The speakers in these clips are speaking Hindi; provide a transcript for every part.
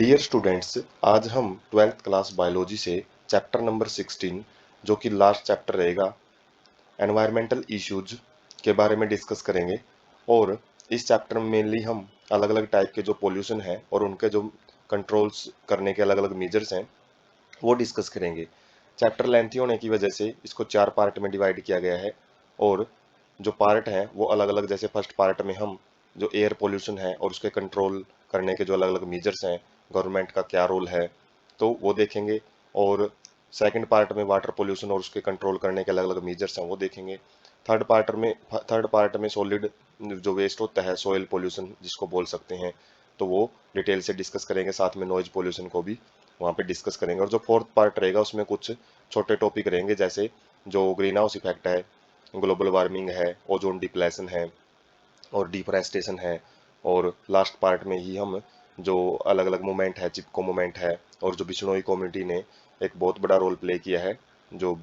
डियर स्टूडेंट्स, आज हम 12th क्लास बायोलॉजी से चैप्टर नंबर 16 जो कि लास्ट चैप्टर रहेगा एनवायरमेंटल इश्यूज के बारे में डिस्कस करेंगे। और इस चैप्टर में मेनली हम अलग अलग टाइप के जो पोल्यूशन है और उनके जो कंट्रोल्स करने के अलग अलग मेजर्स हैं वो डिस्कस करेंगे। चैप्टर लेंथी होने की वजह से इसको 4 पार्ट में डिवाइड किया गया है। और जो पार्ट हैं वो अलग अलग, जैसे फर्स्ट पार्ट में हम जो एयर पोल्यूशन है और उसके कंट्रोल करने के जो अलग अलग मेजर्स हैं, गवर्नमेंट का क्या रोल है, तो वो देखेंगे। और सेकंड पार्ट में वाटर पोल्यूशन और उसके कंट्रोल करने के अलग अलग मेजर्स हैं वो देखेंगे। थर्ड पार्ट में सॉलिड जो वेस्ट होता है, सॉइल पोल्यूशन जिसको बोल सकते हैं, तो वो डिटेल से डिस्कस करेंगे। साथ में नॉइज पोल्यूशन को भी वहाँ पे डिस्कस करेंगे। और जो फोर्थ पार्ट रहेगा उसमें कुछ छोटे टॉपिक रहेंगे, जैसे जो ग्रीन हाउस इफेक्ट है, ग्लोबल वार्मिंग है, ओजोन डिप्लेशन है और डिफोरेस्टेशन है। और लास्ट पार्ट में ही हम जो अलग अलग मूवमेंट है, चिपको मूवमेंट है, और जो बिश्नोई कम्युनिटी ने एक बहुत बड़ा रोल प्ले किया है जो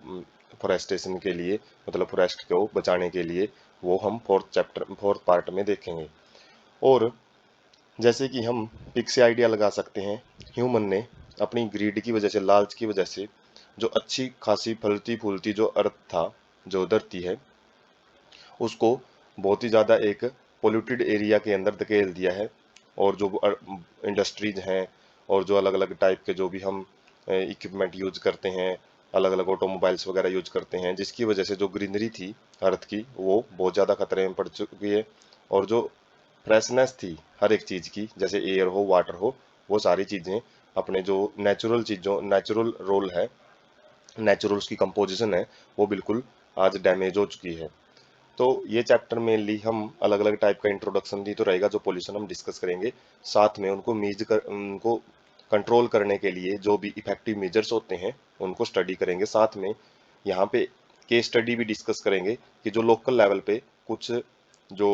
फॉरेस्टेशन के लिए, मतलब फॉरेस्ट को बचाने के लिए, वो हम फोर्थ पार्ट में देखेंगे। और जैसे कि हम पिक से आइडिया लगा सकते हैं, ह्यूमन ने अपनी ग्रीड की वजह से, लालच की वजह से, जो अच्छी खासी फलती फूलती जो अर्थ था, जो धरती है, उसको बहुत ही ज़्यादा एक पोल्यूटेड एरिया के अंदर धकेल दिया है। और जो इंडस्ट्रीज हैं और जो अलग अलग टाइप के जो भी हम इक्विपमेंट यूज करते हैं, अलग अलग ऑटोमोबाइल्स वगैरह यूज करते हैं, जिसकी वजह से जो ग्रीनरी थी अर्थ की वो बहुत ज़्यादा खतरे में पड़ चुकी है। और जो फ्रेशनेस थी हर एक चीज़ की, जैसे एयर हो, वाटर हो, वो सारी चीज़ें अपने जो नेचुरल चीज़ों, नेचुरल रोल है, नेचुरल उसकी कंपोजिशन है, वो बिल्कुल आज डैमेज हो चुकी है। तो ये चैप्टर मेनली हम अलग अलग टाइप का इंट्रोडक्शन दी तो रहेगा, जो पोल्यूशन हम डिस्कस करेंगे। साथ में उनको कंट्रोल करने के लिए जो भी इफेक्टिव मेजर्स होते हैं उनको स्टडी करेंगे। साथ में यहाँ पे केस स्टडी भी डिस्कस करेंगे कि जो लोकल लेवल पे कुछ जो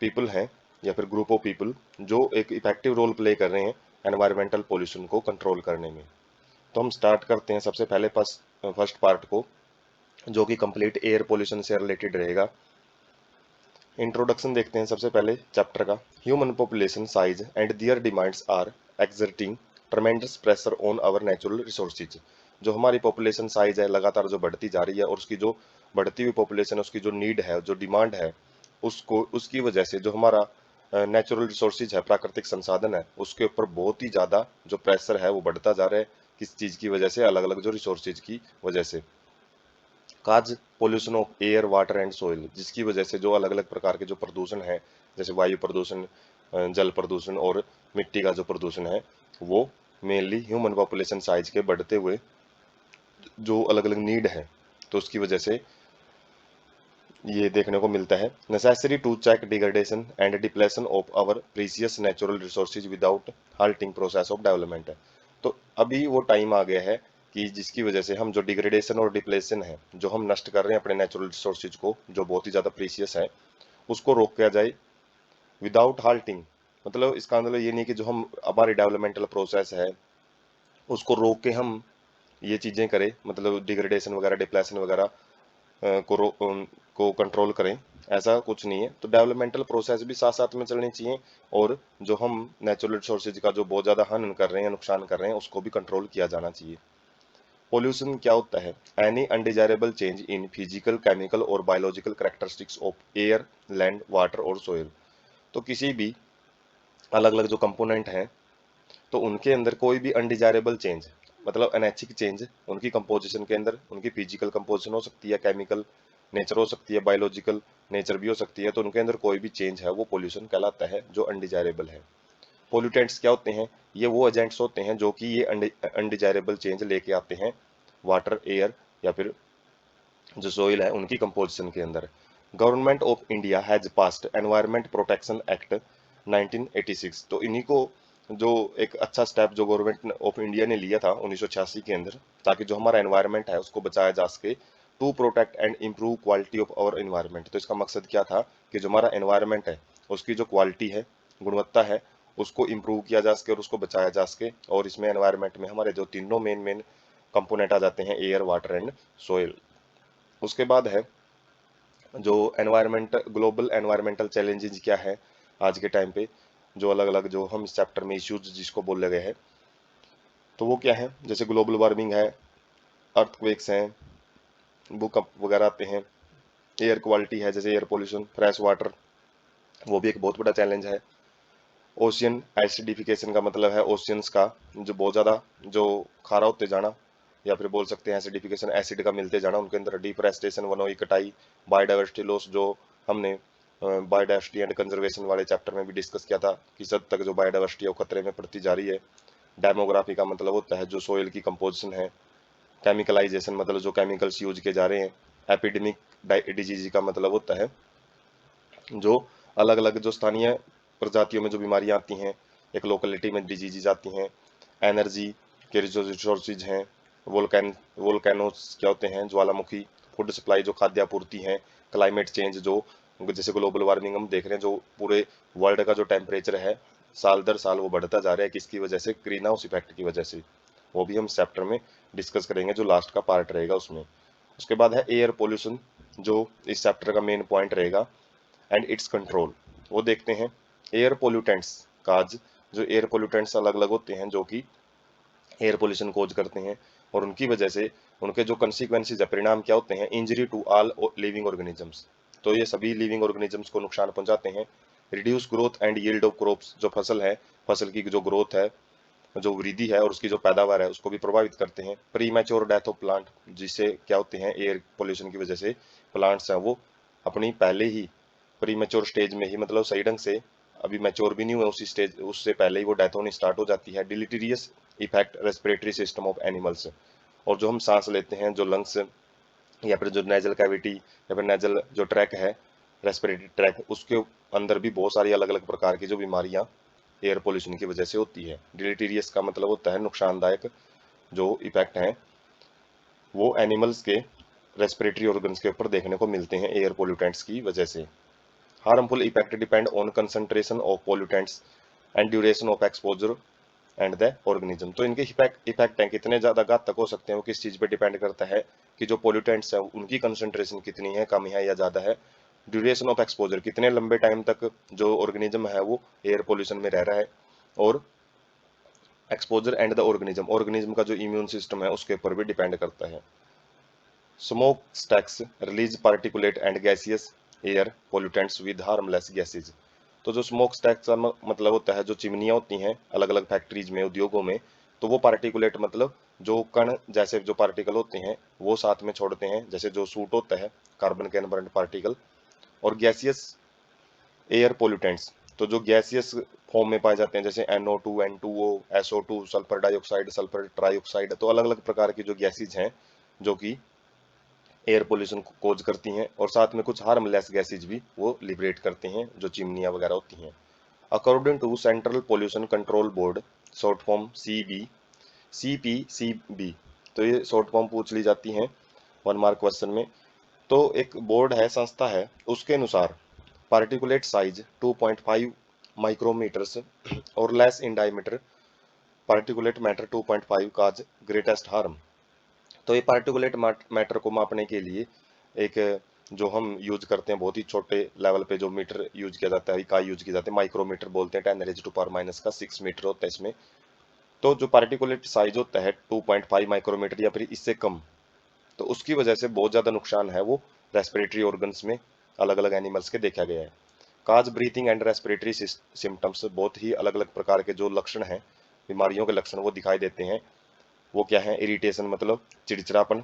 पीपल हैं या फिर ग्रुप ऑफ पीपल जो एक इफेक्टिव रोल प्ले कर रहे हैं एनवायरमेंटल पोल्यूशन को कंट्रोल करने में। तो हम स्टार्ट करते हैं सबसे पहले फर्स्ट पार्ट को, जो कि कंप्लीट एयर पोल्यूशन से रिलेटेड रहेगा। इंट्रोडक्शन देखते हैं सबसे पहले चैप्टर का। Human population size and their demands are exerting tremendous pressure on our natural resources. जो हमारी पॉपुलेशन साइज है लगातार जो बढ़ती जा रही है, और उसकी जो बढ़ती हुई पॉपुलेशन, उसकी जो नीड है, जो डिमांड है, उसको उसकी वजह से जो हमारा नेचुरल रिसोर्सेज है, प्राकृतिक संसाधन है, उसके ऊपर बहुत ही ज़्यादा जो प्रेशर है वो बढ़ता जा रहा है। किस चीज़ की वजह से? अलग अलग जो रिसोर्सेज की वजह से। Cause pollution of air, water and soil, जिसकी वजह से जो अलग अलग प्रकार के जो प्रदूषण है, जैसे वायु प्रदूषण, जल प्रदूषण और मिट्टी का जो प्रदूषण है, वो मेनली ह्यूमन पॉपुलेशन साइज के बढ़ते हुए जो अलग अलग नीड है, तो उसकी वजह से ये देखने को मिलता है। Necessary to check degradation and depletion of our precious natural resources without halting process of development है। तो अभी वो टाइम आ गया है कि जिसकी वजह से हम जो डिग्रेडेशन और डिप्लेशन है, जो हम नष्ट कर रहे हैं अपने नेचुरल रिसोर्सेज को, जो बहुत ही ज़्यादा प्रीसियस है, उसको रोक किया जाए विदाउट हाल्टिंग। मतलब इसका मतलब ये नहीं कि जो हम हमारी डेवलपमेंटल प्रोसेस है उसको रोक के हम ये चीज़ें करें, मतलब डिग्रेडेशन वगैरह, डिप्लेशन वगैरह को कंट्रोल करें, ऐसा कुछ नहीं है। तो डेवलपमेंटल प्रोसेस भी साथ साथ में चलनी चाहिए। और जो हम नेचुरल रिसोर्सेज का जो बहुत ज़्यादा हनन कर रहे हैं, नुकसान कर रहे हैं, उसको भी कंट्रोल किया जाना चाहिए। पोल्यूशन क्या होता है? Any undesirable change in physical, chemical और biological characteristics of air, land, water और सोयल। तो किसी भी अलग अलग जो कंपोनेंट हैं, तो उनके अंदर कोई भी अनडिजायरेबल चेंज, मतलब अनैच्छिक चेंज, उनकी कंपोजिशन के अंदर, उनकी फिजिकल कंपोजिशन हो सकती है, केमिकल नेचर हो सकती है, बायोलॉजिकल नेचर भी हो सकती है, तो उनके अंदर कोई भी चेंज है वो पोल्यूशन कहलाता है, जो अनडिजायरेबल है। पोल्यूटेंट्स क्या होते हैं? ये वो एजेंट्स होते हैं जो कि ये अनडिजायरेबल चेंज लेके आते हैं वाटर, एयर या फिर जो सोइल है उनकी कंपोजिशन के अंदर। Government of India has passed environment protection act 1986। तो इन्हीं को जो एक अच्छा स्टेप जो गवर्नमेंट ऑफ इंडिया ने लिया था 1986 के अंदर, ताकि जो हमारा एनवायरनमेंट है उसको बचाया जा सके, to protect and improve quality of our environment. तो इसका मकसद क्या था कि जो हमारा एनवायरनमेंट है उसकी जो क्वालिटी है, गुणवत्ता है, उसको इम्प्रूव किया जा सके और उसको बचाया जा सके। और इसमें एनवायरनमेंट में हमारे जो तीनों मेन मेन कंपोनेंट आ जाते हैं, एयर, वाटर एंड सोयल। उसके बाद है जो एनवायरमेंट, ग्लोबल एनवायरमेंटल चैलेंजेस क्या है आज के टाइम पे। जो अलग अलग जो हम इस चैप्टर में इश्यूज जिसको बोले गए हैं, तो वो क्या है, जैसे ग्लोबल वार्मिंग है, अर्थक्वेक्स हैं, भूकंप वगैरह आते हैं, एयर क्वालिटी है जैसे एयर पोल्यूशन, फ्रेश वाटर, वो भी एक बहुत बड़ा चैलेंज है। ओशियन एसिडिफिकेशन का मतलब है ओशियंस का जो बहुत ज़्यादा जो खारा होते जाना, या फिर बोल सकते हैं एसिडिफिकेशन, एसिड का मिलते जाना, उनके अंदर डिफोरेस्टेशन, वनों की कटाई, बायोडाइवर्सिटी लॉस, जो हमने बायोडाइवर्सिटी एंड कंजर्वेशन वाले चैप्टर में भी डिस्कस किया था, किस हद तक जो बायोडाइवर्सिटी है वो खतरे में पड़ती जा रही है। डेमोग्राफी का मतलब होता है जो सोयल की कंपोजिशन है। केमिकलाइजेशन मतलब जो केमिकल्स यूज किए जा रहे हैं। एपिडेमिक डिजीज का मतलब होता है जो अलग अलग जो स्थानीय प्रजातियों में जो बीमारियां आती हैं, एक लोकेलिटी में डिजीजेज आती हैं। एनर्जी के जो रिसोर्सेज हैं, वोल्केनोस क्या होते हैं, ज्वालामुखी। फूड सप्लाई जो खाद्य आपूर्ति है। क्लाइमेट चेंज जो जैसे ग्लोबल वार्मिंग हम देख रहे हैं, जो पूरे वर्ल्ड का जो टेम्परेचर है साल दर साल वो बढ़ता जा रहा है, किसकी वजह से, ग्रीन हाउस इफेक्ट की वजह से। वो भी हम इस चैप्टर में डिस्कस करेंगे, जो लास्ट का पार्ट रहेगा उसमें। उसके बाद है एयर पोल्यूशन, जो इस चैप्टर का मेन पॉइंट रहेगा, एंड इट्स कंट्रोल। वो देखते हैं एयर पोल्यूटेंट्स काज, जो एयर पोल्यूटेंट्स अलग अलग होते हैं जो कि एयर पोल्यूशन कोज करते हैं, और उनकी वजह से उनके जो कंसिक्वेंसेज है, परिणाम क्या होते हैं, injury to all living organisms. तो ये सभी लिविंग ऑर्गेनिजम्स को नुकसान पहुंचाते हैं। Reduce growth and yield of crops, जो फसल है, फसल की जो ग्रोथ है, जो वृद्धि है और उसकी जो पैदावार है उसको भी प्रभावित करते हैं। Pre mature death of plant, जिससे क्या होते हैं, एयर पोल्यूशन की वजह से प्लांट्स हैं वो अपनी पहले ही प्री मैच्योर स्टेज में ही, मतलब सही ढंग से अभी मैच्योर भी नहीं हुए उसी स्टेज, उससे पहले ही वो डेथ होनी स्टार्ट हो जाती है। Deleterious effect respiratory system of animals, और जो हम सांस लेते हैं, जो लंग्स या फिर जो नेजल कैविटी या फिर नेजल जो ट्रैक है, रेस्पिरेटरी ट्रैक, उसके अंदर भी बहुत सारी अलग अलग प्रकार की जो बीमारियां एयर पोल्यूशन की वजह से होती है। डिलीटीरियस का मतलब होता है नुकसानदायक, जो इफेक्ट हैं वो एनिमल्स के रेस्पिरेटरी ऑर्गन्स के ऊपर देखने को मिलते हैं एयर पोल्यूटेंट्स की वजह से। Harmful effect depend on concentration of pollutants and duration of exposure and the organism. तो इनके इफेक्ट हैं कितने ज़्यादा घातक हो सकते हैं, वो किस चीज़ पे डिपेंड करता है कि जो पोल्यूटेंट्स है उनकी कंसंट्रेशन कितनी है, कम है या ज़्यादा है। ड्यूरेशन ऑफ एक्सपोजर, कितने लंबे टाइम तक जो ऑर्गेनिज्म है वो एयर पोल्यूशन में रह रहा है। और exposure and the organism, organism का जो इम्यून सिस्टम है उसके ऊपर भी डिपेंड करता है। Smoke stacks release particulate and gaseous air pollutants with harmless gases. तो जो स्मोक स्टैक्स का मतलब होता है जो चिमनियाँ होती हैं अलग अलग फैक्ट्रीज में, उद्योगों में, तो वो पार्टिकुलेट मतलब जो कण जैसे जो पार्टिकल होते हैं वो साथ में छोड़ते हैं, जैसे जो सूट होता है कार्बन के एनवायरमेंट पार्टिकल। और गैसियस एयर पोल्यूटेंट्स, तो जो गैसियस फॉर्म में पाए जाते हैं, जैसे NO2, N2O, SO2, sulphur dioxide, sulphur trioxide. तो अलग अलग प्रकार की जो गैसेज हैं जो कि एयर पोल्यूशन को कोज करती हैं, और साथ में कुछ हार्मलेस गैसेज भी वो लिबरेट करते हैं, जो चिमनियाँ वगैरह होती हैं। According to central pollution control board, short form CPCB, तो ये शॉर्ट फॉर्म पूछ ली जाती हैं 1 मार्क क्वेश्चन में। तो एक बोर्ड है, संस्था है, उसके अनुसार पार्टिकुलेट साइज 2.5 माइक्रोमीटर्स और less in diameter particulate matter 2.5 cause greatest harm. तो ये पार्टिकुलेट मैटर को मापने के लिए एक जो हम यूज करते हैं बहुत ही छोटे लेवल पे जो मीटर यूज किया जाता है, इकाई यूज की जाती है, माइक्रोमीटर बोलते हैं। 10⁻⁻⁻ का 6 मीटर होता है इसमें। तो जो पार्टिकुलेट साइज होता है 2.5 माइक्रोमीटर या फिर इससे कम, तो उसकी वजह से बहुत ज़्यादा नुकसान है वो रेस्पिरेटरी ऑर्गन्स में अलग अलग एनिमल्स के देखा गया है। काज ब्रीथिंग एंड रेस्पिरेटरी सिम्टम्स, बहुत ही अलग अलग प्रकार के जो लक्षण हैं, बीमारियों के लक्षण वो दिखाई देते हैं। वो क्या है, इरिटेशन मतलब चिड़चिड़ापन,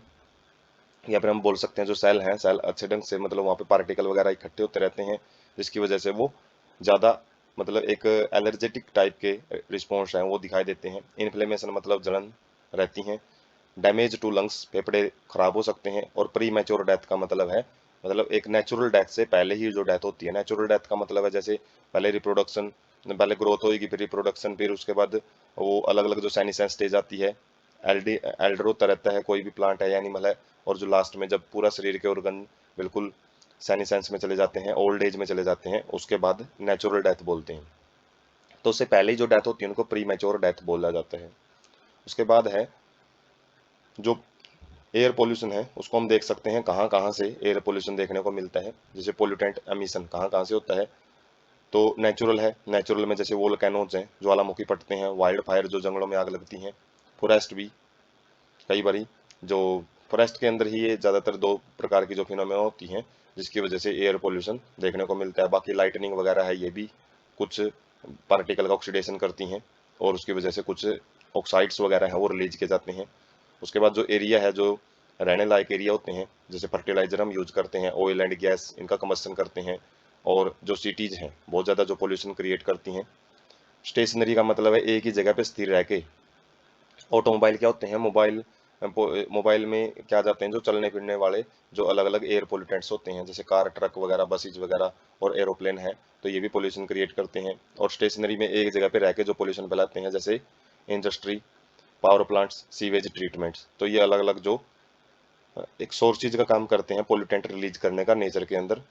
या फिर हम बोल सकते हैं जो सेल हैं, सेल अच्छे ढंग से मतलब वहाँ पे पार्टिकल वगैरह इकट्ठे होते रहते हैं, जिसकी वजह से वो ज़्यादा मतलब एक एलर्जेटिक टाइप के रिस्पॉन्स हैं वो दिखाई देते हैं। इन्फ्लेमेशन मतलब जलन रहती हैं। डैमेज टू लंग्स, फेफड़े खराब हो सकते हैं। और प्री मैच्योर डेथ का मतलब है, मतलब एक नेचुरल डेथ से पहले ही जो डेथ होती है। नेचुरल डेथ का मतलब है जैसे पहले रिप्रोडक्शन, पहले ग्रोथ होगी, फिर रिप्रोडक्शन, फिर उसके बाद वो अलग अलग जो सेनिसेंस स्टेज आती है, एल्डर होता रहता है कोई भी प्लांट है या एनिमल है, और जो लास्ट में जब पूरा शरीर के ऑर्गन बिल्कुल सेनिसेंस में चले जाते हैं, ओल्ड एज में चले जाते हैं, उसके बाद नेचुरल डेथ बोलते हैं। तो उससे पहले ही जो डेथ होती है उनको प्री मैच्योर डेथ बोला जाता है। उसके बाद है जो एयर पोल्यूशन है, उसको हम देख सकते हैं कहाँ कहाँ से एयर पोल्यूशन देखने को मिलता है। जैसे पोल्यूटेंट एमिशन कहाँ कहाँ से होता है, तो नेचुरल है, नेचुरल में जैसे वोल्केनोज हैं, ज्वालामुखी फटते हैं, वाइल्ड फायर जो जंगलों में आग लगती हैं, फॉरेस्ट भी कई बारी जो फॉरेस्ट के अंदर ही ये ज़्यादातर दो प्रकार की जो फिनोमेना होती हैं जिसकी वजह से एयर पोल्यूशन देखने को मिलता है। बाकी लाइटनिंग वगैरह है, ये भी कुछ पार्टिकल का ऑक्सीडेशन करती हैं और उसकी वजह से कुछ ऑक्साइड्स वगैरह हैं वो रिलीज किए जाते हैं। उसके बाद जो एरिया है, जो रहने लायक एरिया होते हैं, जैसे फर्टिलाइजर हम यूज करते हैं, ऑयल एंड गैस इनका कम्बस्शन करते हैं, और जो सिटीज हैं बहुत ज़्यादा जो पोल्यूशन क्रिएट करती हैं। स्टेशनरी का मतलब है एक ही जगह पे स्थिर रह के। ऑटोमोबाइल क्या होते हैं, मोबाइल में क्या जाते हैं जो चलने फिरने वाले जो अलग अलग एयर पोल्यूटेंट्स होते हैं, जैसे कार, ट्रक वगैरह, बसेज वगैरह और एरोप्लेन है, तो ये भी पोल्यूशन क्रिएट करते हैं। और स्टेशनरी में एक जगह पे रह के जो पोल्यूशन फैलाते हैं, जैसे industry, power plants, sewage treatments, तो ये अलग अलग जो एक सोर्सेज का काम करते हैं पोल्यूटेंट रिलीज करने का नेचर के अंदर,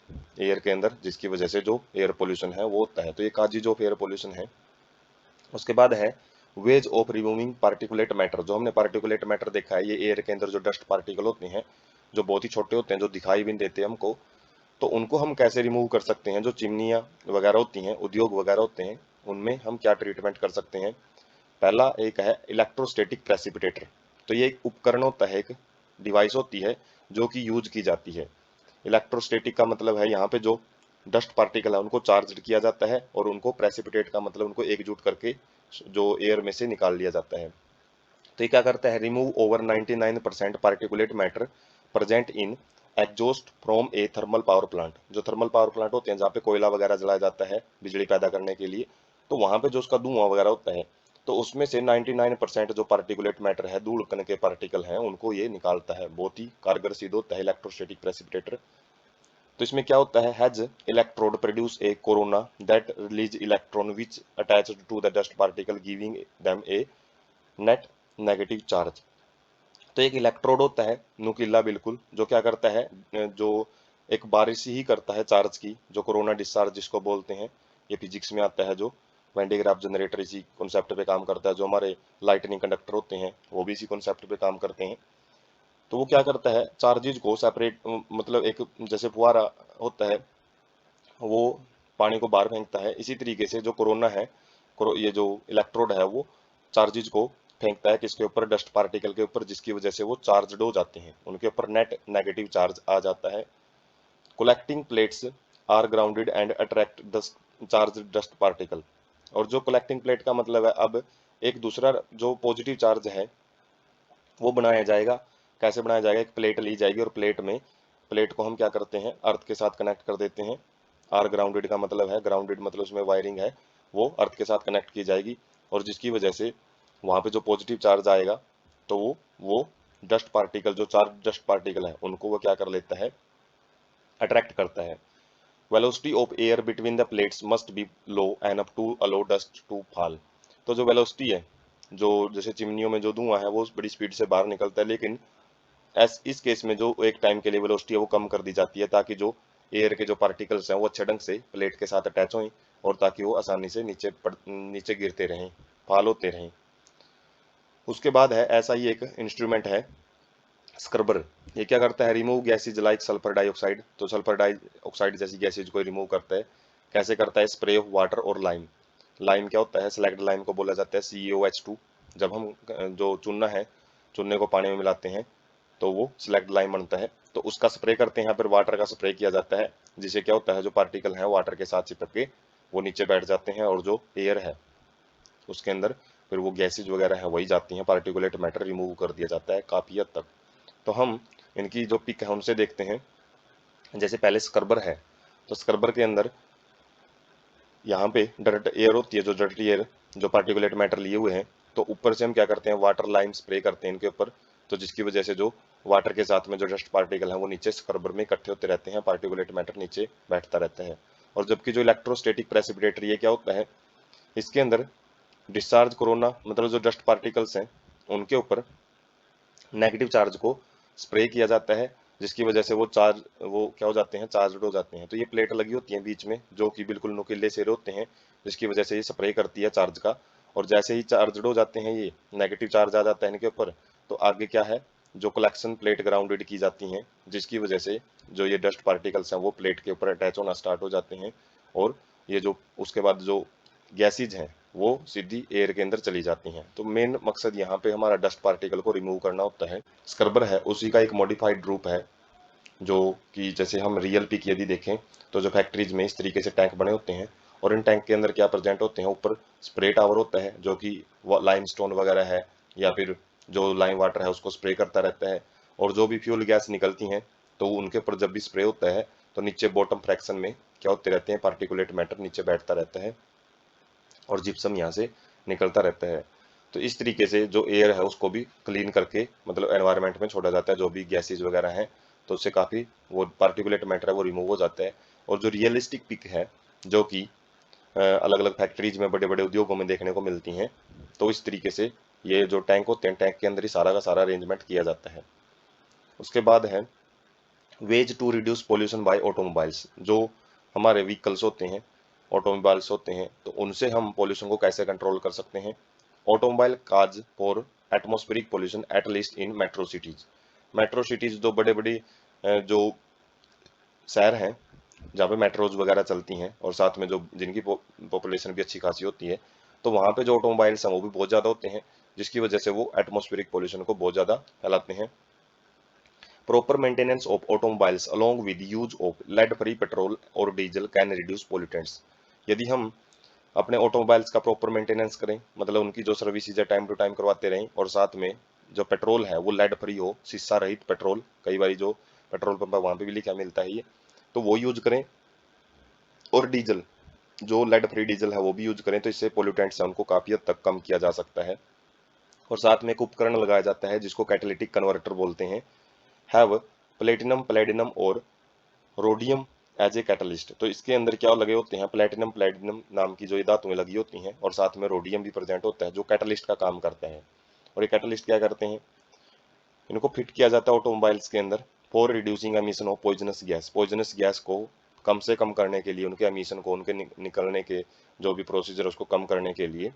एयर के अंदर, जिसकी वजह से जो एयर पोल्यूशन है वो होता है। तो ये काजीज ऑफ एयर पोल्यूशन है। उसके बाद है ways of removing particulate matter. जो हमने पार्टिकुलेट मैटर देखा है, ये एयर के अंदर जो डस्ट पार्टिकल होते हैं जो बहुत ही छोटे होते हैं, जो दिखाई भी नहीं देते हमको, तो उनको हम कैसे रिमूव कर सकते हैं। जो चिमनियाँ वगैरह होती हैं, उद्योग वगैरह होते हैं, उनमें हम क्या ट्रीटमेंट कर सकते हैं। पहला एक है इलेक्ट्रोस्टैटिक प्रेसिपिटेटर। तो ये एक उपकरण होता है, एक डिवाइस होती है जो कि यूज की जाती है। इलेक्ट्रोस्टैटिक का मतलब है यहाँ पे जो डस्ट पार्टिकल है उनको चार्ज किया जाता है, और उनको प्रेसिपिटेट का मतलब उनको एकजुट करके जो एयर में से निकाल लिया जाता है। तो ये क्या करता है, remove over 99% particulate matter present in exhaust from A thermal power plant. जो थर्मल पावर प्लांट होते हैं जहाँ पे कोयला वगैरह जलाया जाता है बिजली पैदा करने के लिए, तो वहाँ पे जो उसका धुआं वगैरह होता है, तो उसमें से 99% जो पार्टिकुलेट मैटर है, धूल कण के पार्टिकल हैं, उनको ये निकालता है। बहुत ही कारगर सिद्ध होता है इलेक्ट्रोस्टैटिक प्रेसिपिटेटर। तो इसमें क्या होता है, has electrode produce a corona that release electron which attached to the dust particle giving them a net negative charge. तो एक इलेक्ट्रोड होता है नुकीला बिल्कुल, जो क्या करता है, जो एक बारिश ही करता है चार्ज की, जो कोरोना डिस्चार्ज जिसको बोलते हैं। ये फिजिक्स में आता है। जो वैंडेग्राफ जनरेटर इसी कॉन्सेप्ट पे काम करता है। जो हमारे लाइटनिंग कंडक्टर होते हैं वो भी इसी कॉन्सेप्ट पे काम करते हैं। तो वो क्या करता है, चार्जेज को सेपरेट, मतलब एक जैसे फुहारा होता है वो पानी को बाहर फेंकता है, इसी तरीके से जो कोरोना है, ये जो इलेक्ट्रोड है वो चार्जेज को फेंकता है किसके ऊपर, डस्ट पार्टिकल के ऊपर, जिसकी वजह से वो चार्जड हो जाते हैं, उनके ऊपर नेट नेगेटिव चार्ज आ जाता है। Collecting plates are grounded and attract the charge dust particle. और जो कलेक्टिंग प्लेट का मतलब है, अब एक दूसरा जो पॉजिटिव चार्ज है वो बनाया जाएगा। कैसे बनाया जाएगा, एक प्लेट ली जाएगी और प्लेट को हम क्या करते हैं, अर्थ के साथ कनेक्ट कर देते हैं। आर ग्राउंडेड का मतलब है, ग्राउंडेड मतलब उसमें वायरिंग है, वो अर्थ के साथ कनेक्ट की जाएगी, और जिसकी वजह से वहाँ पे जो पॉजिटिव चार्ज आएगा, तो वो डस्ट पार्टिकल, जो चार्ज डस्ट पार्टिकल है, उनको वो क्या कर लेता है, अट्रैक्ट करता है। Velocity of air between the plates must be low and up to allow dust to fall. तो जो वेलोसिटी है, जो जैसे चिमनियों में जो धुआं है वो बड़ी स्पीड से बाहर निकलता है, लेकिन इस केस में जो एक टाइम के लिए वेलोसिटी है वो कम कर दी जाती है, ताकि जो एयर के जो पार्टिकल्स हैं वो अच्छे ढंग से प्लेट के साथ अटैच हों, और ताकि वो आसानी से नीचे गिरते रहें, फॉल होते रहें। उसके बाद है ऐसा ही एक इंस्ट्रूमेंट है, स्क्रबर। ये क्या करता है, remove gases like sulphur dioxide. तो सल्फर डाइऑक्साइड जैसी गैसेज को रिमूव करता है। कैसे करता है, स्प्रे ऑफ वाटर और लाइम। लाइम क्या होता है, सिलेक्ट लाइम को बोला जाता है CaOH2। जब हम जो चूना है, चूने को पानी में मिलाते हैं तो वो सिलेक्ट लाइम बनता है, तो उसका स्प्रे करते हैं। फिर वाटर का स्प्रे किया जाता है, जिससे क्या होता है, जो पार्टिकल है वाटर के साथ चिपक के वो नीचे बैठ जाते हैं, और जो एयर है उसके अंदर फिर वो गैसेज वगैरह है वही जाती हैं, पार्टिकुलेट मैटर रिमूव कर दिया जाता है काफ़ी हद तक। तो हम इनकी जो पिक है उनसे देखते हैं। जैसे पहले स्क्रबर है, तो स्क्रबर के अंदर यहाँ पे डर्ट एयर होती है, जो डर्टी एयर जो पार्टिकुलेट मैटर लिए हुए हैं, तो ऊपर से हम क्या करते हैं, वाटर लाइम स्प्रे करते हैं इनके ऊपर, तो जिसकी वजह से जो वाटर के साथ में जो डस्ट पार्टिकल है वो नीचे स्क्रबर में इकट्ठे होते रहते हैं, पार्टिकुलेट मैटर नीचे बैठता रहता है। और जबकि जो इलेक्ट्रोस्टैटिक प्रेसिपिटेटर, ये क्या होता है, इसके अंदर डिस्चार्ज कोरोना मतलब जो डस्ट पार्टिकल्स हैं उनके ऊपर नेगेटिव चार्ज को स्प्रे किया जाता है, जिसकी वजह से वो क्या हो जाते हैं, चार्जड हो जाते हैं। तो ये प्लेट लगी होती है बीच में, जो कि बिल्कुल नुकीले सिरे होते हैं, जिसकी वजह से ये स्प्रे करती है चार्ज का। और जैसे ही चार्जड हो जाते हैं, ये नेगेटिव चार्ज आ जाता है इनके ऊपर, तो आगे क्या है, जो कलेक्शन प्लेट ग्राउंडेड की जाती हैं, जिसकी वजह से जो ये डस्ट पार्टिकल्स हैं वो प्लेट के ऊपर अटैच होना स्टार्ट हो जाते हैं, और ये जो उसके बाद जो गैसेज हैं वो सीधी एयर के अंदर चली जाती हैं। तो मेन मकसद यहाँ पे हमारा डस्ट पार्टिकल को रिमूव करना होता है। स्क्रबर है उसी का एक मॉडिफाइड रूप है, जो कि जैसे हम रियल पिक यदि देखें तो जो फैक्ट्रीज में इस तरीके से टैंक बने होते हैं, और इन टैंक के अंदर क्या प्रेजेंट होते हैं, ऊपर स्प्रे टावर होता है जो कि लाइमस्टोन वगैरह है या फिर जो लाइम वाटर है उसको स्प्रे करता रहता है, और जो भी फ्यूल गैस निकलती हैं तो उनके ऊपर जब भी स्प्रे होता है तो नीचे बॉटम फ्रैक्शन में क्या होते रहते हैं, पार्टिकुलेट मैटर नीचे बैठता रहता है और जिप्सम यहाँ से निकलता रहता है। तो इस तरीके से जो एयर है उसको भी क्लीन करके मतलब एनवायरनमेंट में छोड़ा जाता है, जो भी गैसेज वगैरह हैं, तो उससे काफ़ी वो पार्टिकुलेट मैटर है वो रिमूव हो जाता है। और जो रियलिस्टिक पिक है जो कि अलग अलग फैक्ट्रीज में बड़े बड़े उद्योगों में देखने को मिलती हैं, तो इस तरीके से ये जो टैंक होते हैं टैंक के अंदर ही सारा का सारा अरेंजमेंट किया जाता है। उसके बाद है ways to reduce pollution by automobiles. जो हमारे व्हीकल्स होते हैं, ऑटोमोबाइल्स होते हैं, तो उनसे हम पोल्यूशन को कैसे कंट्रोल कर सकते हैं। Automobile cause for atmospheric pollution at least in metro cities. Metro cities जो बड़े बड़ी जो शहर हैं जहाँ पे मेट्रोज वगैरह चलती हैं और साथ में जो जिनकी पॉपुलेशन भी अच्छी खासी होती है, तो वहाँ पे जो ऑटोमोबाइल्स हैं वो भी बहुत ज़्यादा होते हैं, जिसकी वजह से वो एटमॉस्फेरिक पोल्यूशन को बहुत ज़्यादा फैलाते हैं। Proper maintenance of automobiles along with use of lead free petrol और डीजल कैन रिड्यूस पोल्यूटेंट्स। यदि हम अपने ऑटोमोबाइल्स का प्रॉपर मेंटेनेंस करें, मतलब उनकी जो सर्विसेज है टाइम टू टाइम करवाते रहें, और साथ में जो पेट्रोल है वो लेड फ्री हो, शीशा रहित पेट्रोल, कई बार जो पेट्रोल पंप है वहाँ पे भी लिखा मिलता है ये, तो वो यूज करें। और डीजल, जो लेड फ्री डीजल है वो भी यूज करें, तो इससे पोल्यूटेंट्स है उनको काफ़ी हद तक कम किया जा सकता है। और साथ में एक उपकरण लगाया जाता है जिसको कैटालिटिक कन्वर्टर बोलते हैं, हैव प्लेटिनम प्लेटिनम और रोडियम एज ए कैटलिस्ट। तो इसके अंदर क्या लगे होते हैं, प्लेटिनम प्लेटिनम नाम की जो ये धातुएं लगी होती हैं, और साथ में रोडियम भी प्रेजेंट होता है जो कैटलिस्ट का काम करता है। और ये कैटलिस्ट क्या करते हैं, इनको फिट किया जाता है ऑटोमोबाइल्स के अंदर for reducing emission of poisonous gas. Poisonous gas को कम से कम करने के लिए, उनके एमिशन को, उनके निकलने के जो भी प्रोसीजर उसको कम करने के लिए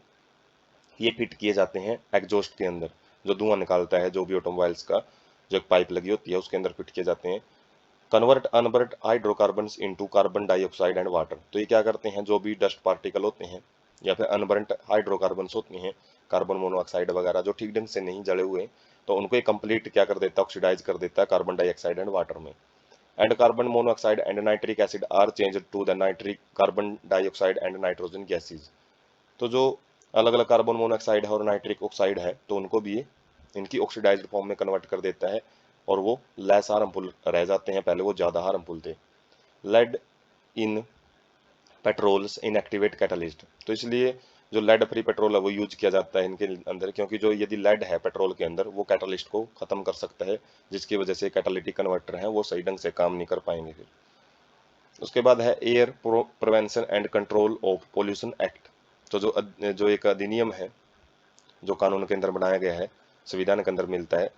ये फिट किए जाते हैं एग्जॉस्ट के अंदर। जो धुआं निकालता है जो भी ऑटोमोबाइल्स का, जो एक पाइप लगी होती है उसके अंदर फिट किए जाते हैं। Convert unburnt hydrocarbon into carbon dioxide and water. तो ये क्या करते हैं, जो भी डस्ट पार्टिकल होते हैं या फिर अनबर्ट हाइड्रोकार्बन होते हैं, कार्बन मोनोऑक्साइड वगैरह जो ठीक ढंग से नहीं जले हुए, तो उनको ये कंप्लीट क्या कर देता है, ऑक्सीडाइज कर देता है कार्बन डाइऑक्साइड एंड वाटर में। And carbon monoxide and nitric acid are change to the nitric carbon dioxide and nitrogen gases. तो जो अलग अलग कार्बन मोनोऑक्साइड है और नाइट्रिक ऑक्साइड है, तो उनको भी इनकी ऑक्सीडाइज्ड फॉर्म में कन्वर्ट कर देता है, और वो लेस हार्मफुल रह जाते हैं, पहले वो ज़्यादा हार्मफुल थे। लेड इन पेट्रोल्स इनएक्टिवेट कैटलिस्ट। तो इसलिए जो लेड फ्री पेट्रोल है वो यूज किया जाता है इनके अंदर, क्योंकि जो यदि लेड है पेट्रोल के अंदर वो कैटलिस्ट को खत्म कर सकता है, जिसकी वजह से कैटालिटिक कन्वर्टर है वो सही ढंग से काम नहीं कर पाएंगे फिर। उसके बाद है air prevention and control of pollution act. तो जो एक अधिनियम है जो कानून के अंदर बनाया गया है, संविधान के अंदर मिलता है,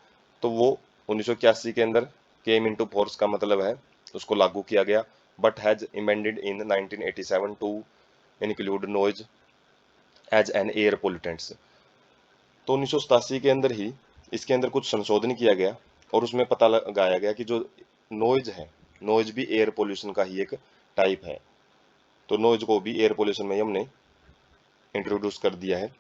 तो वो 1981 के अंदर केम इनटू फोर्स का मतलब है उसको लागू किया गया, but has amended in 1987 to include noise as an air pollutants. तो 1987 के अंदर ही इसके अंदर कुछ संशोधन किया गया और उसमें पता लगाया गया कि जो नॉइज है, नॉइज भी एयर पोल्यूशन का ही एक टाइप है। तो नॉइज को भी एयर पोल्यूशन में हमने इंट्रोड्यूस कर दिया है।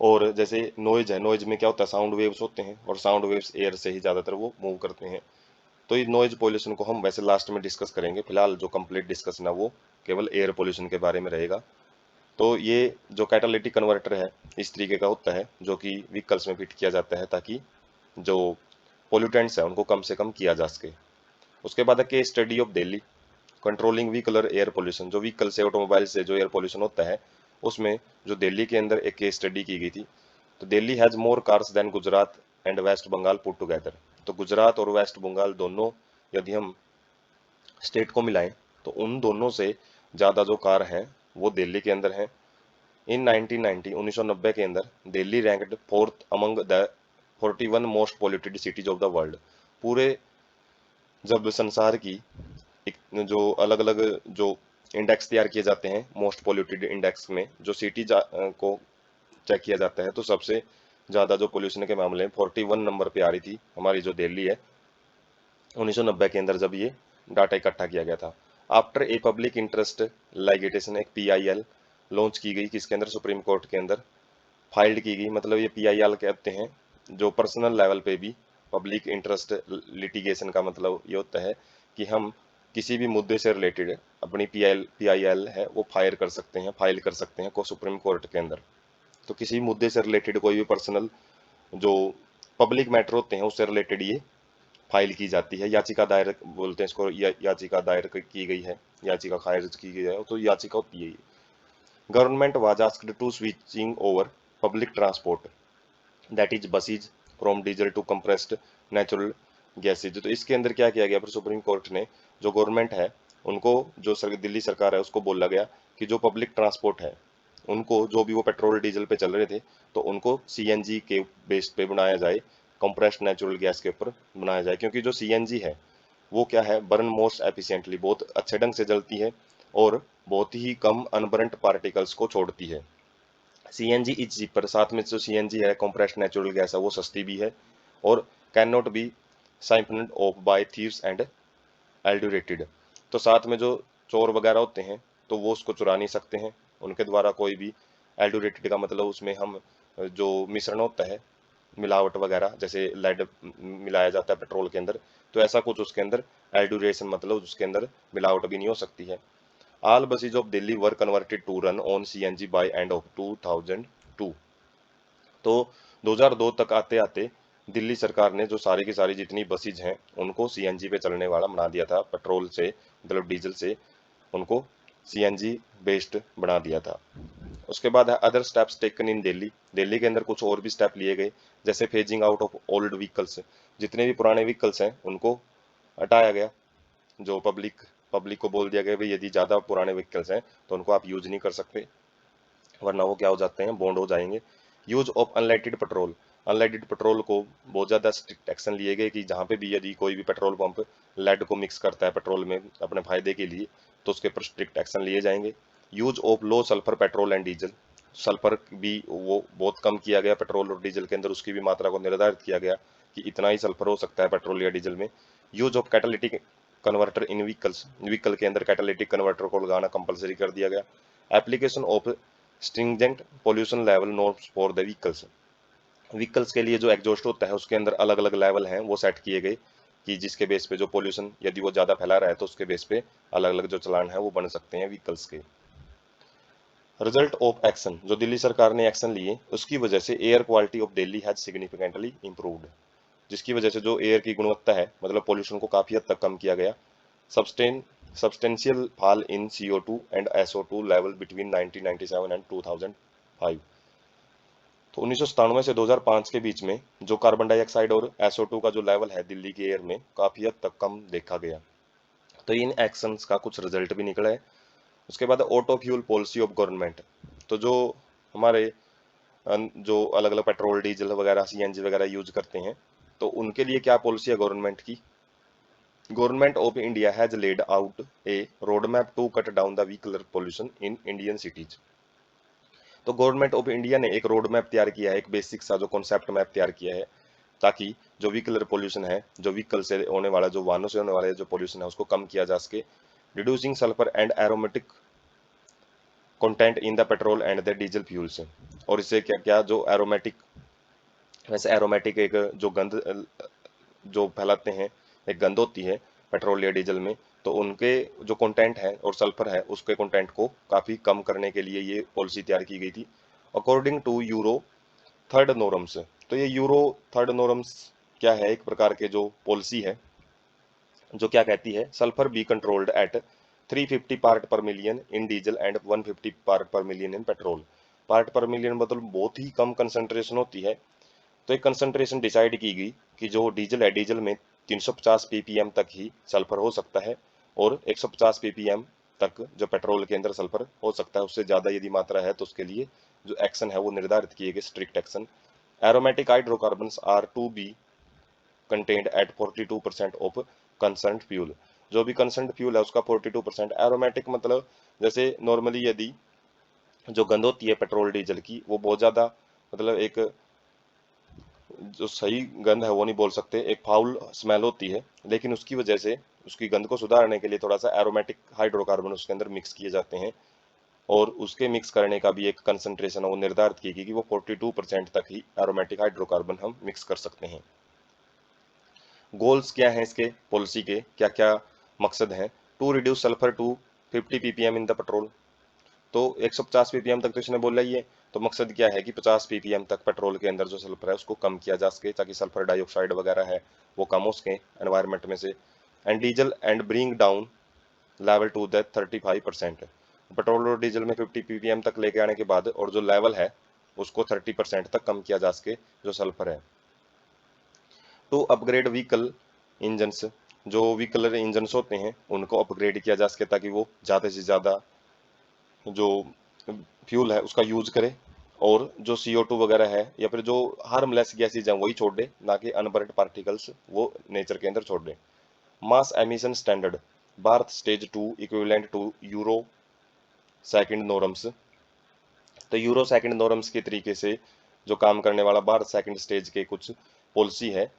और जैसे नॉइज है, नॉइज में क्या होता है, साउंड वेव्स होते हैं, और साउंड वेव्स एयर से ही ज़्यादातर वो मूव करते हैं। तो ये नॉइज पोल्यूशन को हम वैसे लास्ट में डिस्कस करेंगे, फिलहाल जो कंप्लीट डिस्कशन है वो केवल एयर पोल्यूशन के बारे में रहेगा। तो ये जो कैटालिटिक कन्वर्टर है इस तरीके का होता है जो कि व्हीकल्स में फिट किया जाता है ताकि जो पोल्यूटेंट्स है उनको कम से कम किया जा सके। उसके बाद है case study of Delhi controlling vehicular air pollution. जो व्हीकल से, ऑटोमोबाइल से जो एयर पोल्यूशन होता है उसमें जो दिल्ली के अंदर एक केस स्टडी की गई थी। तो Delhi has more cars than Gujarat and West Bengal put together. तो गुजरात और वेस्ट बंगाल दोनों यदि हम स्टेट को मिलाएं तो उन दोनों से ज़्यादा जो कार हैं वो दिल्ली के अंदर हैं। इन 1990 1990 के अंदर Delhi ranked fourth among the 41 most polluted cities of the world. पूरे जब संसार की जो अलग अलग जो इंडेक्स तैयार किए जाते हैं, मोस्ट पॉल्यूटेड इंडेक्स में जो सिटी को चेक किया जाता है, तो सबसे ज़्यादा जो पोल्यूशन के मामले में 41 नंबर पे आ रही थी हमारी जो दिल्ली है 1990 के अंदर जब ये डाटा इकट्ठा किया गया था। आफ्टर ए पब्लिक इंटरेस्ट लाइगेटेशन, एक PIL लॉन्च की गई, किसके अंदर, सुप्रीम कोर्ट के अंदर फाइल्ड की गई। मतलब ये PIL कहते हैं जो पर्सनल लेवल पे भी पब्लिक इंटरेस्ट लिटिगेशन का मतलब ये होता है कि हम किसी भी मुद्दे से रिलेटेड अपनी PIL है वो फाइल कर सकते हैं को सुप्रीम कोर्ट के अंदर। तो किसी मुद्दे से रिलेटेड कोई भी पर्सनल जो पब्लिक मैटर होते हैं उससे रिलेटेड ये फाइल की जाती है। याचिका दायर बोलते हैं इसको, याचिका दायर की गई है, याचिका खारिज की गई है, तो याचिका होती है ये। Government was asked to switching over public transport, that is buses, from diesel to compressed natural gases. तो इसके अंदर क्या किया गया, फिर सुप्रीम कोर्ट ने जो गवर्नमेंट है उनको, जो दिल्ली सरकार है उसको बोला गया कि जो पब्लिक ट्रांसपोर्ट है उनको, जो भी वो पेट्रोल डीजल पे चल रहे थे, तो उनको CNG के बेस पे बनाया जाए, कंप्रेस्ड नेचुरल गैस के ऊपर बनाया जाए। क्योंकि जो CNG है वो क्या है, बर्न मोस्ट एफिशिएंटली, बहुत अच्छे ढंग से जलती है और बहुत ही कम अनबर्नट पार्टिकल्स को छोड़ती है। CNG इज चीपर, साथ में जो CNG है कंप्रेस्ड नेचुरल गैस है वो सस्ती भी है, और can not be siphoned off by thieves and adulterated. तो साथ में जो चोर वगैरह होते हैं तो वो उसको चुरा नहीं सकते हैं, उनके द्वारा कोई भी एल्डुरेटेड का मतलब उसमें हम जो मिश्रण होता है, मिलावट वगैरह, जैसे लेड मिलाया जाता है पेट्रोल के अंदर, तो ऐसा कुछ उसके अंदर एल्डुरेशन मतलब उसके अंदर मिलावट भी नहीं हो सकती है। All buses of Delhi were converted to run on CNG by end of 2002। तो 2002 तक आते आते दिल्ली सरकार ने जो सारी की सारी जितनी बसेज हैं उनको CNG पे चलने वाला बना दिया था, पेट्रोल से मतलब डीजल से उनको CNG बेस्ड बना दिया था। उसके बाद है other steps taken in Delhi, Delhi के अंदर कुछ और भी स्टेप लिए गए, जैसे phasing out of old vehicles, जितने भी पुराने व्हीकल्स हैं उनको हटाया गया। जो पब्लिक को बोल दिया गया भाई यदि ज़्यादा पुराने व्हीकल्स हैं तो उनको आप यूज नहीं कर सकते, वरना वो क्या हो जाते हैं, बॉन्ड हो जाएंगे। यूज ऑफ अनलाइटेड पेट्रोल, अनलाइटेड पेट्रोल को बहुत ज़्यादा स्ट्रिक्ट एक्शन लिए गए कि जहाँ पे भी यदि कोई भी पेट्रोल पंप लेड को मिक्स करता है पेट्रोल में अपने फायदे के लिए तो उसके ऊपर स्ट्रिक्ट एक्शन लिए जाएंगे। Use of low sulphur petrol and diesel, sulphur भी वो बहुत कम किया गया पेट्रोल और डीजल के अंदर, उसकी भी मात्रा को निर्धारित किया गया कि इतना ही सल्फर हो सकता है पेट्रोल या डीजल में। Use of catalytic converter in vehicles, vehicle के अंदर कैटालिटिक कन्वर्टर को लगाना कंपलसरी कर दिया गया। Application of stringent pollution level norms for the vehicles, vehicles के लिए जो एग्जॉस्ट होता है उसके अंदर अलग अलग लेवल हैं वो सेट किए गए कि जिसके बेस पे जो पोल्यूशन यदि वो ज़्यादा फैला रहा है तो उसके बेस पे अलग अलग जो चलान है वो बन सकते हैं व्हीकल्स के। रिजल्ट ऑफ एक्शन, जो दिल्ली सरकार ने एक्शन लिए उसकी वजह से air quality of Delhi has significantly improved, जिसकी वजह से जो एयर की गुणवत्ता है मतलब पोल्यूशन को काफ़ी हद तक कम किया गया। Substantial fall in CO2 and SO2 level between 1997 and 2005। तो 1997 से 2005 के बीच में जो कार्बन डाइऑक्साइड और SO2 का जो लेवल है दिल्ली के एयर में काफ़ी हद तक कम देखा गया। तो इन एक्शंस का कुछ रिजल्ट भी निकला है। उसके बाद auto fuel policy of government, तो जो हमारे जो अलग अलग पेट्रोल डीजल वगैरह CNG वगैरह यूज करते हैं तो उनके लिए क्या पॉलिसी है गवर्नमेंट की। Government of India has laid out a road map to cut down the vehicular pollution in Indian cities. तो गवर्नमेंट ऑफ इंडिया ने एक रोड मैप तैयार किया है, एक बेसिक सा जो कॉन्सेप्ट मैप तैयार किया है ताकि जो व्हीकलर पोल्यूशन है, जो व्हीकल से होने वाला, जो वाहनों से होने वाला जो पोल्यूशन है उसको कम किया जा सके। Reducing sulphur and aromatic content in the petrol and the diesel fuels, और इससे क्या क्या जो एरोमेटिक, वैसे एरोमेटिक एक जो गंध जो फैलाते हैं, एक गंध होती है पेट्रोल या डीजल में, तो उनके जो कंटेंट है और सल्फर है उसके कंटेंट को काफ़ी कम करने के लिए ये पॉलिसी तैयार की गई थी according to euro third norms. तो ये यूरो थर्ड नॉर्म्स क्या है, एक प्रकार के जो पॉलिसी है जो क्या कहती है, sulphur be controlled at 350 part per million in diesel and 150 part per million in petrol. Part per million मतलब बहुत ही कम कंसंट्रेशन होती है। तो एक कंसंट्रेशन डिसाइड की गई कि जो डीजल है, डीजल में 350 ppm तक ही सल्फर हो सकता है और 150 ppm तक जो पेट्रोल के अंदर सल्फर हो सकता है, उससे ज़्यादा यदि मात्रा है तो उसके लिए जो एक्शन है वो निर्धारित किए गए, strict action. Aromatic hydrocarbons are to be contained at 42% of concerned fuel, जो भी कंसर्न्ड फ्यूल है उसका 42%। एरोमेटिक मतलब जैसे नॉर्मली यदि जो गंध होती है पेट्रोल डीजल की वो बहुत ज़्यादा मतलब एक जो सही गंध है वो नहीं बोल सकते, एक फाउल स्मेल होती है, लेकिन उसकी वजह से उसकी गंध को सुधारने के लिए थोड़ा सा एरोमेटिक हाइड्रोकार्बन उसके अंदर मिक्स किए जाते हैं, और उसके मिक्स करने का भी एक कंसंट्रेशन है वो निर्धारित की गई कि वो 42% तक ही एरोमेटिक हाइड्रोकार्बन हम मिक्स कर सकते हैं। गोल्स क्या हैं इसके, पॉलिसी के क्या क्या मकसद हैं? To reduce sulphur to 50 ppm in the petrol. तो 150 ppm तक तो इसने बोला ही है, तो मकसद क्या है कि 50 ppm तक पेट्रोल के अंदर जो सल्फर है उसको कम किया जा सके, ताकि सल्फर डाइऑक्साइड वगैरह है वो कम हो सके एनवायरनमेंट में से। And diesel and bring down level to that 35%। Petrol और डीजल में 50 ppm तक लेके आने के बाद और जो लेवल है उसको 30% तक कम किया जा सके जो सल्फर है। टू अपग्रेड व्हीकल इंजन्स, जो व्हीकल इंजन्स होते हैं उनको अपग्रेड किया जा सके ताकि वो ज़्यादा से ज़्यादा जो फ्यूल है उसका यूज करे, और जो CO2 वगैरह है या फिर जो हार्मलेस गैसेज हैं वही छोड़ दे, ना कि अनबर्न्ड पार्टिकल्स वो नेचर के अंदर छोड़ दे। Mass emission standard, Bharat stage 2 equivalent to Euro second norms. तो यूरो सेकंड नॉर्म्स के तरीके से जो काम करने वाला भारत सेकंड स्टेज के कुछ पॉलिसी है,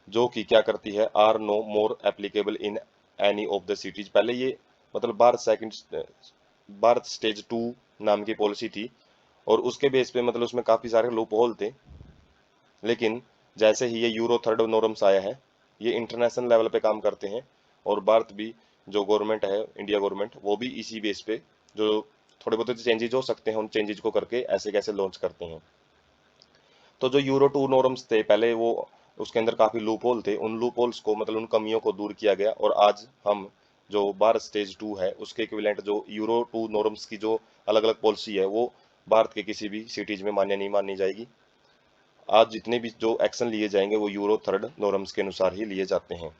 जो कि क्या करती है, are no more applicable in any of the cities. पहले ये मतलब भारत स्टेज 2 नाम की पॉलिसी थी, और उसके बेस पे मतलब उसमें काफ़ी सारे लूप होल थे, लेकिन जैसे ही ये यूरो थर्ड नॉर्म्स आया है, ये इंटरनेशनल लेवल पे काम करते हैं, और भारत भी जो गवर्नमेंट है, इंडिया गवर्नमेंट, वो भी इसी बेस पे जो थोड़े बहुत चेंजेज हो सकते हैं उन चेंजेज को करके ऐसे कैसे लॉन्च करते हैं। तो जो यूरो 2 नॉर्म्स थे पहले, वो उसके अंदर काफ़ी लूप होल थे, उन लूप होल्स को मतलब उन कमियों को दूर किया गया, और आज हम जो भारत स्टेज 2 है उसके इक्विवेलेंट जो यूरो 2 नॉर्म्स की जो अलग अलग पॉलिसी है वो भारत के किसी भी सिटीज में मान्य नहीं मानी जाएगी। आज जितने भी जो एक्शन लिए जाएंगे वो यूरो थर्ड नॉर्म्स के अनुसार ही लिए जाते हैं।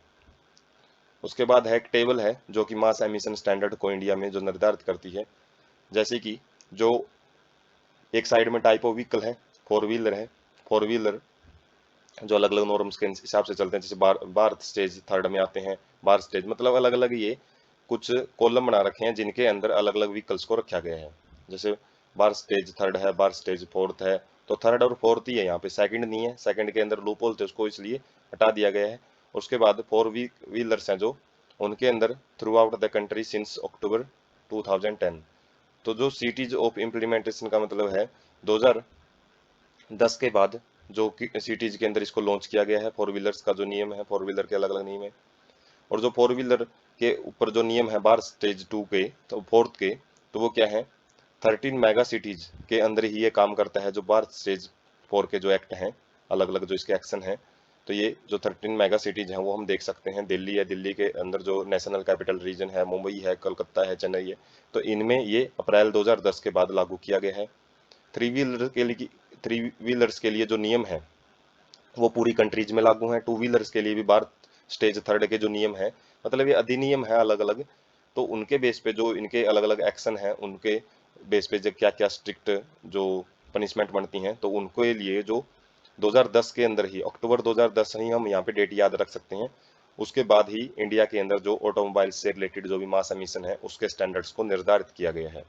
उसके बाद है एक टेबल है जो कि मास एमिशन स्टैंडर्ड को इंडिया में जो निर्धारित करती है, जैसे कि जो एक साइड में टाइप ऑफ व्हीकल है, फोर व्हीलर है, फोर व्हीलर जो अलग अलग नॉर्म्स के हिसाब से चलते हैं, जैसे भारत स्टेज थर्ड में आते हैं, भारत स्टेज मतलब अलग अलग ये कुछ कॉलम बना रखे हैं जिनके अंदर अलग अलग व्हीकल्स को रखा गया है। जैसे भारत स्टेज थर्ड है, भारत स्टेज फोर्थ है, तो थर्ड और फोर्थ ही है, यहाँ पे सेकंड नहीं है, सेकंड के अंदर लूप होल थे उसको इसलिए हटा दिया गया है। उसके बाद फोर व्हीलर्स हैं जो उनके अंदर through out the country since अक्टूबर 2010। तो जो सिटीज ऑफ इम्प्लीमेंटेशन का मतलब है 2010 के बाद जो सिटीज के अंदर इसको लॉन्च किया गया है। फोर व्हीलर्स का जो नियम है, फोर व्हीलर के अलग अलग नियम है, और जो फोर व्हीलर के ऊपर जो नियम है बार स्टेज 2 के, तो फोर्थ के, तो वो क्या है, 13 मेगा सिटीज के अंदर ही ये काम करता है। जो बार स्टेज 4 के जो एक्ट हैं, अलग अलग जो इसके एक्शन हैं, तो ये जो 13 मेगा सिटीज हैं वो हम देख सकते हैं। दिल्ली है, दिल्ली के अंदर जो नेशनल कैपिटल रीजन है, मुंबई है, कोलकाता है, चेन्नई है, तो इनमें ये अप्रैल 2010 के बाद लागू किया गया है। थ्री व्हीलर्स के लिए जो नियम है वो पूरी कंट्रीज में लागू हैं। टू व्हीलर्स के लिए भी भारत स्टेज थर्ड के जो नियम है, मतलब ये अधिनियम है अलग अलग, तो उनके बेस पे जो इनके अलग अलग एक्शन हैं, उनके बेस पे जो क्या क्या स्ट्रिक्ट जो पनिशमेंट बनती हैं, तो उनके लिए जो 2010 के अंदर ही, अक्टूबर 2010 ही हम यहाँ पे डेट याद रख सकते हैं, उसके बाद ही इंडिया के अंदर जो ऑटोमोबाइल से रिलेटेड जो भी मास एमिशन है उसके स्टैंडर्ड्स को निर्धारित किया गया है।